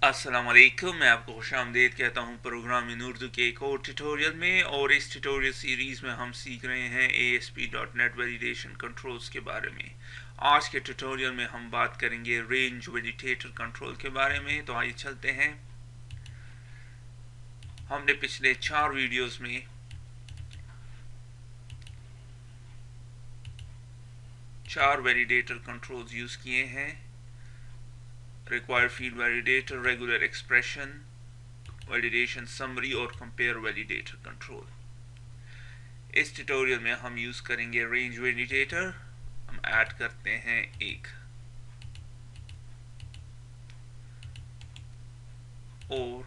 अस्सलाम वालेकुम। मैं आपको खुशामदीद कहता हूँ प्रोग्राम इन उर्दू के एक और ट्यूटोरियल में। और इस ट्यूटोरियल सीरीज़ में हम सीख रहे हैं ASP.NET वैलिडेशन कंट्रोल्स के बारे में। आज के ट्यूटोरियल में हम बात करेंगे रेंज वैलिडेटर कंट्रोल के बारे में। तो आइए चलते हैं। हमने पिछले 4 वीडियोस में चार वैलिडेटर कंट्रोल्स यूज़ किए हैं: required field validator, regular expression, validation summary और कंपेयर वैलिडेटर कंट्रोल। इस ट्यूटोरियल में हम यूज करेंगे रेंज वैलिडेटर। हम ऐड करते हैं एक और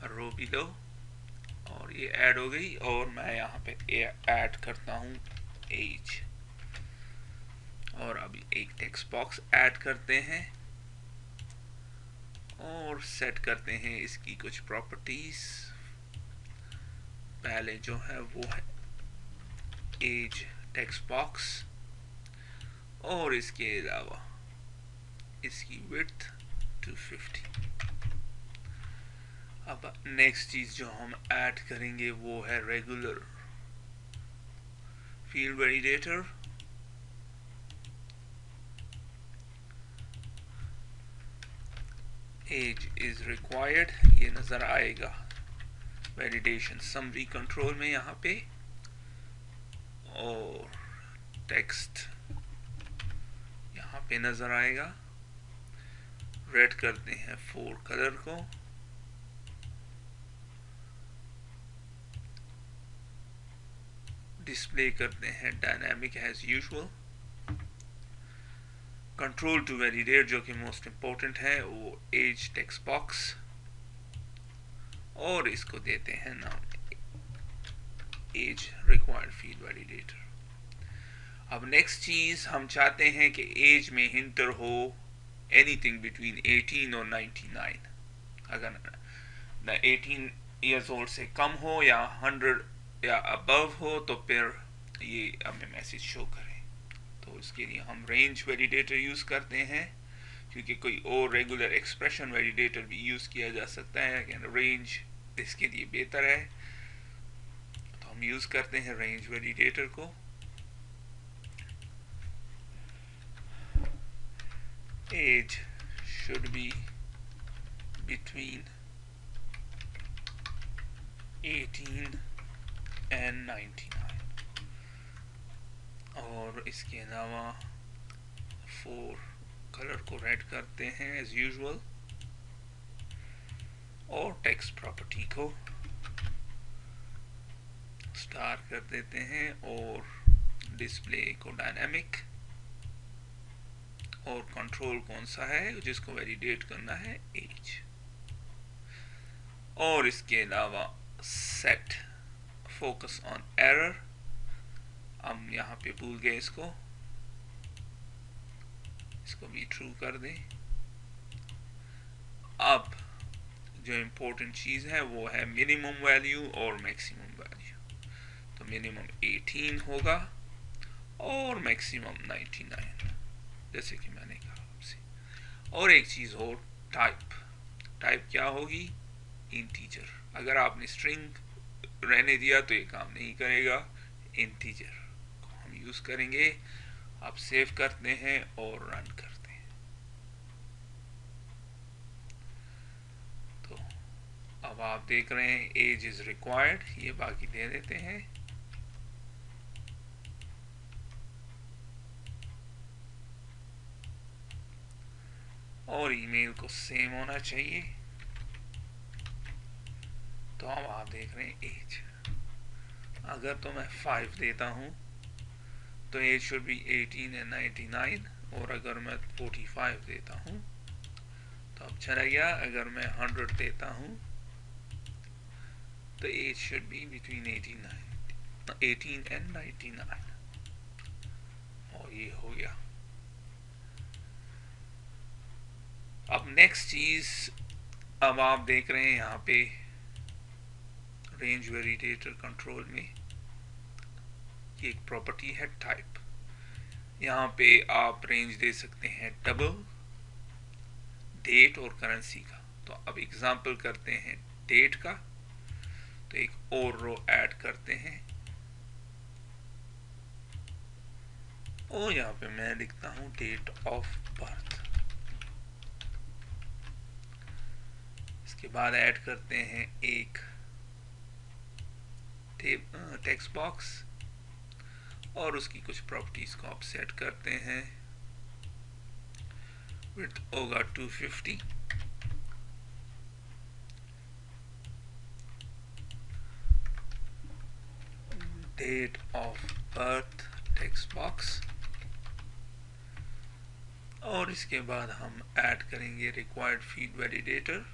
रो बिलो, और ये ऐड हो गई। और मैं यहाँ पे ऐड करता हूँ एज, और अभी एक टेक्स्ट बॉक्स ऐड करते हैं और सेट करते हैं इसकी कुछ प्रॉपर्टीज। पहले जो है वो है एज टेक्स्ट बॉक्स, और इसके अलावा इसकी विड्थ 250। अब नेक्स्ट चीज जो हम ऐड करेंगे वो है regular field validator. Age is required, ये नजर आएगा वैलिडेशन समरी कंट्रोल में यहाँ पे। और टेक्स्ट यहाँ पे नजर आएगा। रेड करते हैं 4 कलर को, डिस्प्ले करते हैं dynamic as usual. Control to validate जो कि मोस्ट इंपॉर्टेंट है वो एज टेक्स्ट बॉक्स, और इसको देते हैं नाम एज रिक्वायर्ड फील्ड वैलिडेटर। अब नेक्स्ट चीज हम चाहते हैं कि एज में हिंटर हो एनीथिंग बिटवीन 18 और 99। अगर 18 ईयर्स ओल्ड से कम हो या 100 या अबव हो तो फिर ये हमें मैसेज शो करे। तो इसके लिए हम रेंज वैलिडेटर यूज करते हैं, क्योंकि कोई और रेगुलर एक्सप्रेशन वैलिडेटर भी यूज किया जा सकता है, लेकिन रेंज इसके लिए बेहतर है। तो हम यूज करते हैं रेंज वैलिडेटर को। Age should be between 18 and 99, और इसके अलावा 4 कलर को रेड करते हैं एज यूजुअल, और टेक्स्ट प्रॉपर्टी को स्टार कर देते हैं, और डिस्प्ले को डायनामिक, और कंट्रोल कौन सा है जिसको वैलिडेट करना है, एज। और इसके अलावा सेट फोकस ऑन एरर, हम यहाँ पे भूल गए इसको भी ट्रू कर दें। अब जो इम्पोर्टेंट चीज है वो है मिनिमम वैल्यू और मैक्सिमम वैल्यू। तो मिनिमम 18 होगा और मैक्सिमम 99, जैसे कि मैंने कहा आपसे। और एक चीज और, टाइप क्या होगी, इंटीजर। अगर आपने स्ट्रिंग रहने दिया तो ये काम नहीं करेगा, इंटीजर को हम यूज करेंगे। आप सेव करते हैं और रन करते हैं। तो अब आप देख रहे हैं एज इज रिक्वायर्ड, ये बाकी दे देते हैं। और ईमेल को सेम होना चाहिए। तो अब आप देख रहे हैं एज। अगर तो मैं 5 देता हूं तो एज शुड बी 18 and 99, और अगर मैं 45 देता हूं तो अब चला गया। अगर मैं 100 देता हूं तो age should be between 18 and 99, और ये हो गया। अब नेक्स्ट चीज, अब आप देख रहे हैं यहाँ पे रेंज वैलिडेटर कंट्रोल में एक प्रॉपर्टी है टाइप। यहाँ पे आप रेंज दे सकते हैं डबल, डेट और करेंसी का। तो अब एग्जांपल करते हैं डेट का, तो एक और रो ऐड करते हैं और यहाँ पे मैं लिखता हूँ डेट ऑफ बर्थ। इसके बाद ऐड करते हैं एक टेक्स्ट बॉक्स और उसकी कुछ प्रॉपर्टीज को आप सेट करते हैं। विड्थ होगा 250, date of birth text box, और इसके बाद हम ऐड करेंगे required field validator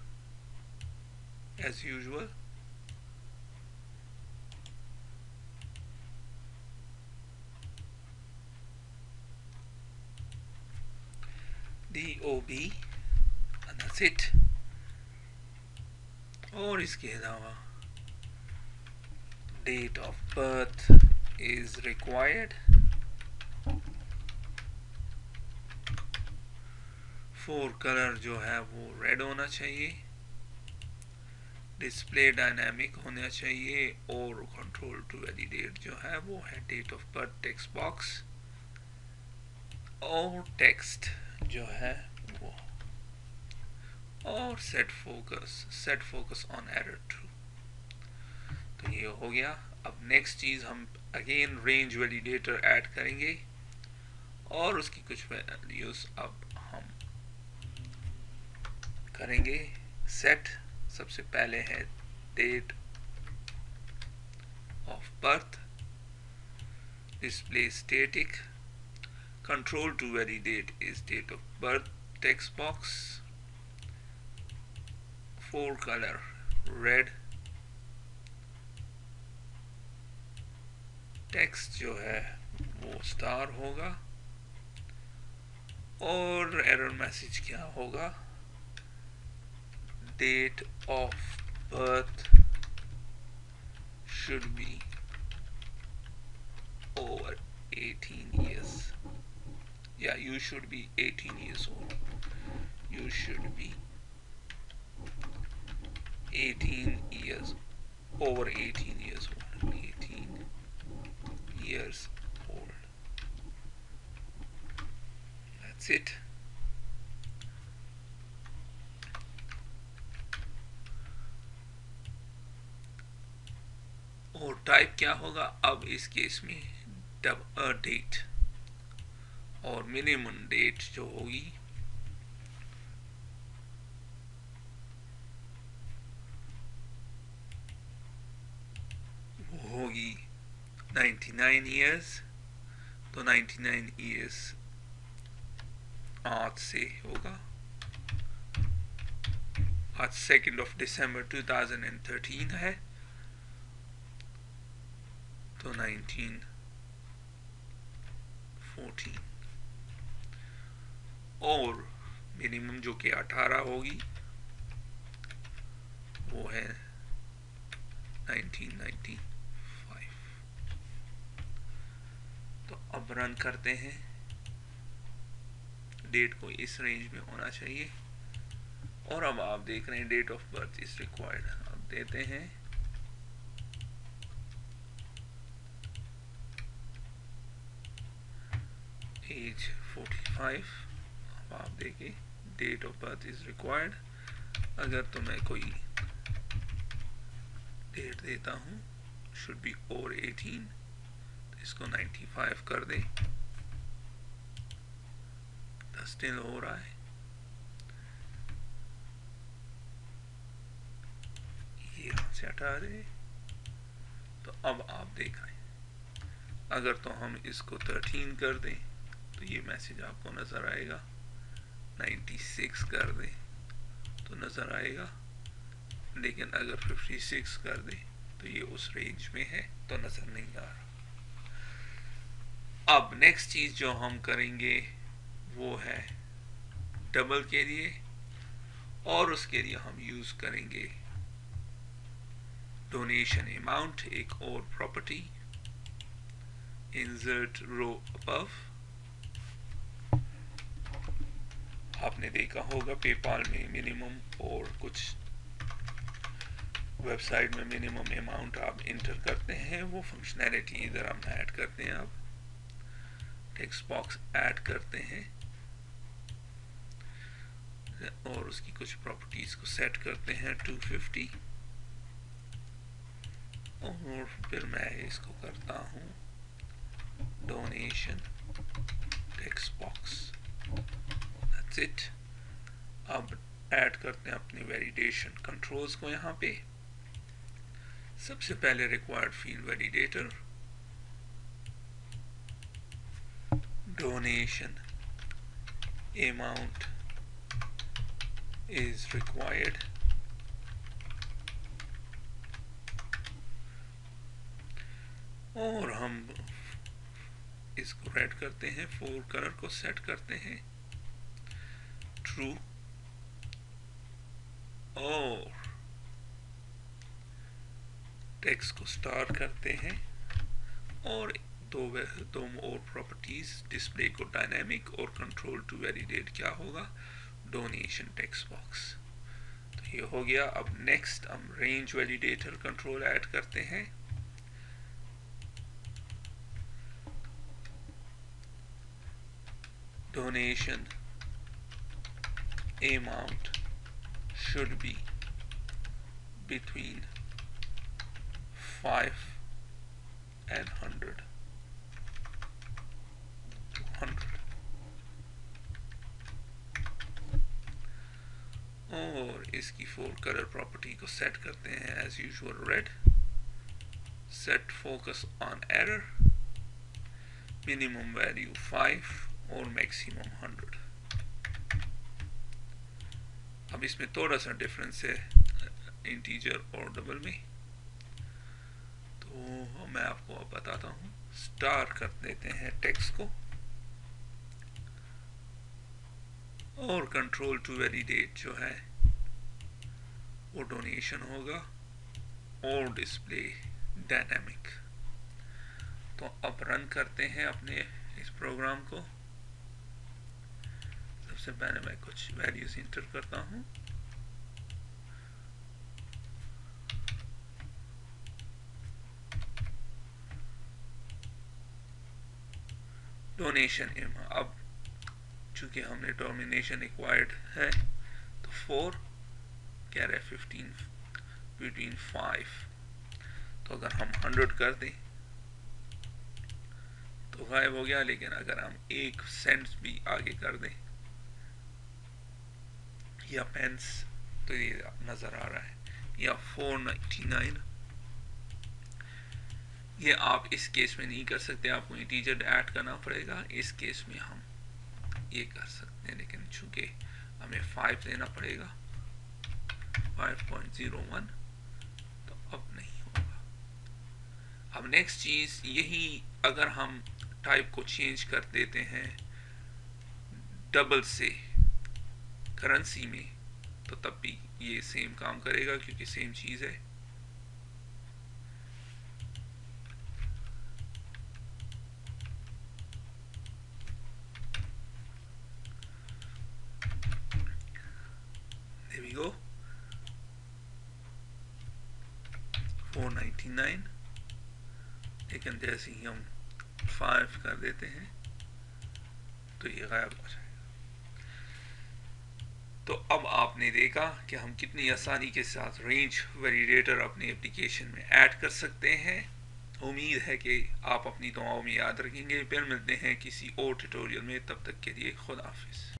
as usual. DOB and that's it। और इसके अलावा date of birth is required, fore colour जो है वो रेड होना चाहिए, डिस्प्ले डायनामिक होना चाहिए, और कंट्रोल टू वैलिडेट जो है वो है date of birth text box, और टेक्स्ट जो है वो, और set focus on error true. तो ये हो गया। अब नेक्स्ट चीज हम अगेन रेंज वैलिडेटर ऐड करेंगे और उसकी कुछ वैल्यूज अब हम करेंगे सेट। सबसे पहले है date of birth, display static, control to validate is date of birth text box, four color red, text जो है वो स्टार होगा, और एरर मैसेज क्या होगा, date of birth should be over 18 years. Yeah, you should be 18 years old. You should be 18 years, over 18 years old. 18 years old. That's it. और type क्या होगा अब इस केस में, डेट, और मिनिमम डेट जो होगी वो होगी 99 ईयर्स। तो 99 ईयर्स आज से होगा, आज 2 दिसंबर 2013 है, तो 1914। और मिनिमम जो कि 18 होगी वो है 1995। तो अब रन करते हैं, डेट को इस रेंज में होना चाहिए, और अब आप देख रहे हैं date of birth is required. अब देते हैं एज 45। अब आप देखिए date of birth is required. अगर तो मैं कोई डेट देता हूं, शुड बी ओवर 18, तो इसको 95 कर दें। स्टिल हो रहा है, ये यहां से हटा दे। तो अब आप देख रहे हैं, अगर तो हम इसको 13 कर दें तो ये मैसेज आपको नजर आएगा, 96 कर दें तो नजर आएगा, लेकिन अगर 56 कर दें तो ये उस रेंज में है तो नजर नहीं आ रहा। अब नेक्स्ट चीज जो हम करेंगे वो है डबल के लिए, और उसके लिए हम यूज करेंगे डोनेशन अमाउंट, एक और प्रॉपर्टी, इंसर्ट रो अबव। आपने देखा होगा पेपाल में मिनिमम और कुछ वेबसाइट में मिनिमम अमाउंट आप इंटर करते हैं, वो फंक्शनैलिटी इधर हम ऐड करते हैं। आप टेक्स्ट बॉक्स ऐड करते हैं और उसकी कुछ प्रॉपर्टीज को सेट करते हैं 250, और फिर मैं इसको करता हूँ donation text box. That's it. अब ऐड करते हैं अपने वैलिडेशन कंट्रोल्स को। यहाँ पे सबसे पहले required field validator, donation amount is required, और हम इसको रेड करते हैं, फोर कलर को सेट करते हैं ट्रू, और टेक्स्ट को स्टार करते हैं, और दो और प्रॉपर्टीज, डिस्प्ले को डायनामिक और कंट्रोल टू वैलिडेट क्या होगा, डोनेशन टेक्स्ट बॉक्स। तो ये हो गया। अब नेक्स्ट हम रेंज वैलिडेटर कंट्रोल ऐड करते हैं। Donation amount should be between 5 and 100 to 100, और इसकी फोर कलर प्रॉपर्टी को सेट करते हैं as usual red, set focus on error, minimum value 5 और मैक्सिमम 100। अब इसमें थोड़ा सा डिफरेंस है इंटीजर और डबल में, तो मैं आपको अब बताता हूँ। स्टार कर देते हैं टेक्स्ट को, और कंट्रोल टू वैलिडेट जो है वो डोनेशन होगा, और डिस्प्ले डायनामिक। तो अब रन करते हैं अपने इस प्रोग्राम को। सबसे पहले मैं कुछ वैल्यूज इंटर करता हूँ। डोनेशन अब चूंकि हमने डोमिनेशन एक्वायर्ड है, तो 4 कह रहे 15 बिटवीन 5, तो अगर हम 100 कर दें तो गायब हो गया। लेकिन अगर हम 1 सेंट भी आगे कर दें या पेंस, तो ये नजर आ रहा है, या 499। ये आप इस केस में नहीं कर सकते, आपको इंटीजर ऐड करना पड़ेगा। इस केस में हम ये कर सकते हैं, लेकिन चूंकि हमें 5 देना पड़ेगा, 5.01, तो अब नहीं होगा। अब नेक्स्ट चीज यही, अगर हम टाइप को चेंज कर देते हैं डबल से करेंसी में, तो तब भी ये सेम काम करेगा, क्योंकि सेम चीज है। There we go, 499, लेकिन जैसे ही हम 5 कर देते हैं तो ये गायब हो जाएगा। तो अब आपने देखा कि हम कितनी आसानी के साथ रेंज वैलिडेटर अपने एप्लीकेशन में ऐड कर सकते हैं। उम्मीद है कि आप अपनी दुआओं में याद रखेंगे। फिर मिलते हैं किसी और ट्यूटोरियल में, तब तक के लिए खुदा हाफिज।